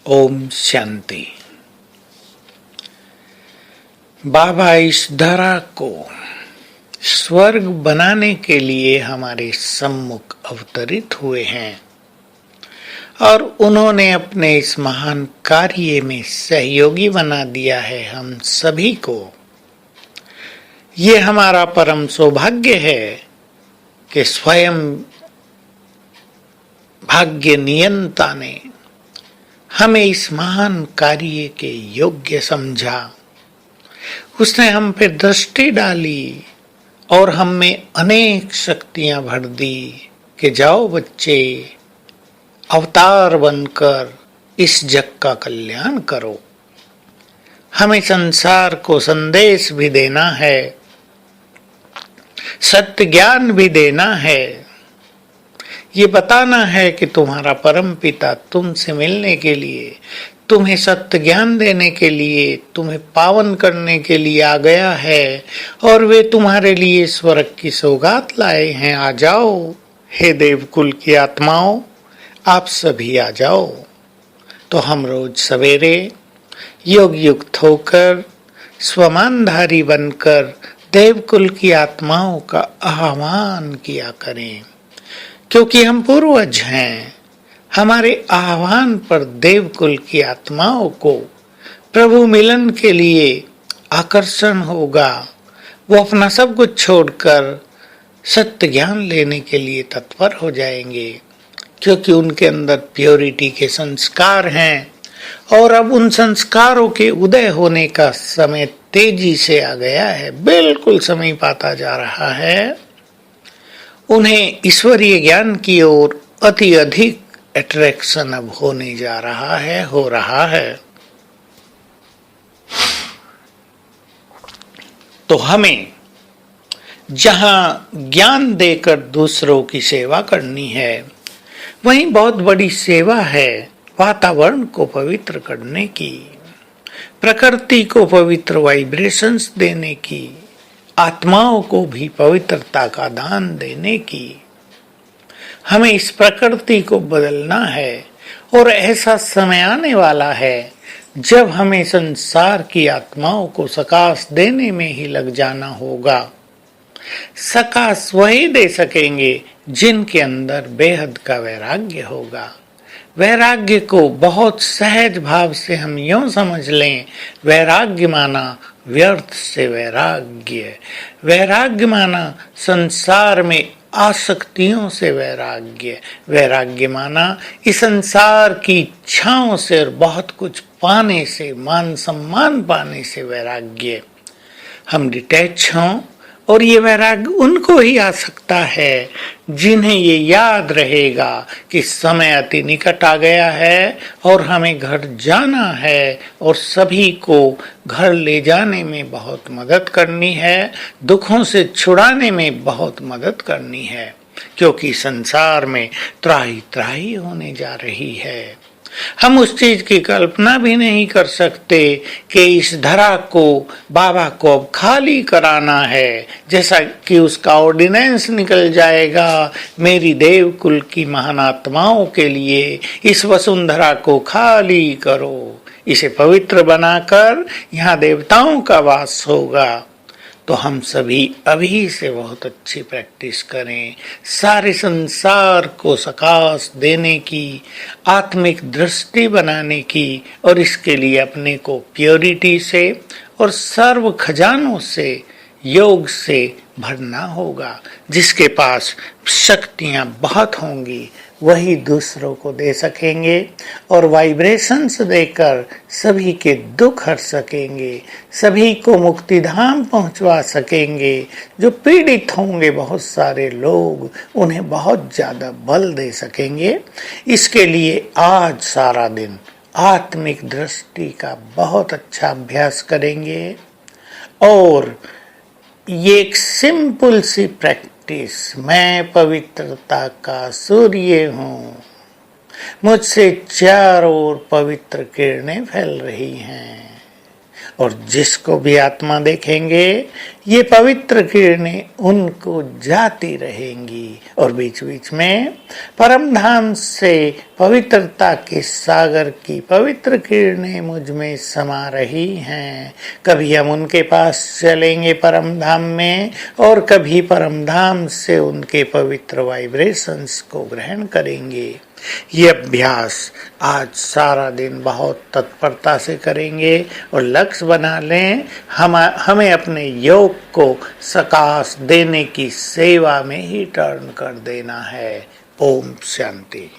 ओम शांति। बाबा इस धरा को स्वर्ग बनाने के लिए हमारे सम्मुख अवतरित हुए हैं और उन्होंने अपने इस महान कार्य में सहयोगी बना दिया है हम सभी को। ये हमारा परम सौभाग्य है कि स्वयं भाग्य नियंता ने हमें इस महान कार्य के योग्य समझा। उसने हम पे दृष्टि डाली और हम में अनेक शक्तियां भर दी कि जाओ बच्चे, अवतार बनकर इस जग का कल्याण करो। हमें संसार को संदेश भी देना है, सत्य ज्ञान भी देना है। ये बताना है कि तुम्हारा परम पिता तुमसे मिलने के लिए, तुम्हें सत्य ज्ञान देने के लिए, तुम्हें पावन करने के लिए आ गया है और वे तुम्हारे लिए स्वर्ग की सौगात लाए हैं। आ जाओ हे देवकुल की आत्माओं, आप सभी आ जाओ। तो हम रोज सवेरे योग युक्त होकर स्वमानधारी बनकर देवकुल की आत्माओं का आह्वान किया करें, क्योंकि हम पूर्वज हैं। हमारे आह्वान पर देवकुल की आत्माओं को प्रभु मिलन के लिए आकर्षण होगा। वो अपना सब कुछ छोड़कर सत्य ज्ञान लेने के लिए तत्पर हो जाएंगे, क्योंकि उनके अंदर प्योरिटी के संस्कार हैं और अब उन संस्कारों के उदय होने का समय तेजी से आ गया है, बिल्कुल समीप आता जा रहा है। उन्हें ईश्वरीय ज्ञान की ओर अति अधिक अट्रैक्शन अब होने जा रहा है, हो रहा है। तो हमें जहां ज्ञान देकर दूसरों की सेवा करनी है, वहीं बहुत बड़ी सेवा है वातावरण को पवित्र करने की, प्रकृति को पवित्र वाइब्रेशंस देने की, आत्माओं को भी पवित्रता का दान देने की। हमें इस प्रकृति को बदलना है और ऐसा समय आने वाला है जब हमें संसार की आत्माओं को सकाश देने में ही लग जाना होगा। सकाश वही दे सकेंगे जिनके अंदर बेहद का वैराग्य होगा। वैराग्य को बहुत सहज भाव से हम यूं समझ लें, वैराग्य माना व्यर्थ से वैराग्य, वैराग्य माना संसार में आसक्तियों से वैराग्य, वैराग्य माना इस संसार की इच्छाओं से और बहुत कुछ पाने से, मान सम्मान पाने से वैराग्य। हम डिटैच हों और ये वैराग्य उनको ही आ सकता है जिन्हें ये याद रहेगा कि समय अति निकट आ गया है और हमें घर जाना है और सभी को घर ले जाने में बहुत मदद करनी है, दुखों से छुड़ाने में बहुत मदद करनी है, क्योंकि संसार में त्राही त्राही होने जा रही है। हम उस चीज की कल्पना भी नहीं कर सकते कि इस धरा को बाबा को अब खाली कराना है, जैसा कि उसका ऑर्डिनेंस निकल जाएगा। मेरी देवकुल की महान आत्माओं के लिए इस वसुंधरा को खाली करो, इसे पवित्र बनाकर यहाँ देवताओं का वास होगा। तो हम सभी अभी से बहुत अच्छी प्रैक्टिस करें, सारे संसार को सकाश देने की, आत्मिक दृष्टि बनाने की, और इसके लिए अपने को प्योरिटी से और सर्व खजानों से, योग से भरना होगा। जिसके पास शक्तियां बहुत होंगी वही दूसरों को दे सकेंगे और वाइब्रेशंस देकर सभी के दुख हर सकेंगे, सभी को मुक्ति धाम पहुंचवा सकेंगे। जो पीड़ित होंगे बहुत सारे लोग, उन्हें बहुत ज्यादा बल दे सकेंगे। इसके लिए आज सारा दिन आत्मिक दृष्टि का बहुत अच्छा अभ्यास करेंगे और ये एक सिंपल सी प्रैक्टिस, मैं पवित्रता का सूर्य हूँ, मुझसे चारों ओर पवित्र किरणें फैल रही हैं और जिसको भी आत्मा देखेंगे ये पवित्र किरणें उनको जाती रहेंगी और बीच बीच में परम धाम से पवित्रता के सागर की पवित्र किरणें मुझ में समा रही हैं। कभी हम उनके पास चलेंगे परम धाम में और कभी परम धाम से उनके पवित्र वाइब्रेशंस को ग्रहण करेंगे। ये अभ्यास आज सारा दिन बहुत तत्परता से करेंगे और लक्ष्य बना लें हमें अपने योग को सकाश देने की सेवा में ही टर्न कर देना है। ओम शांति।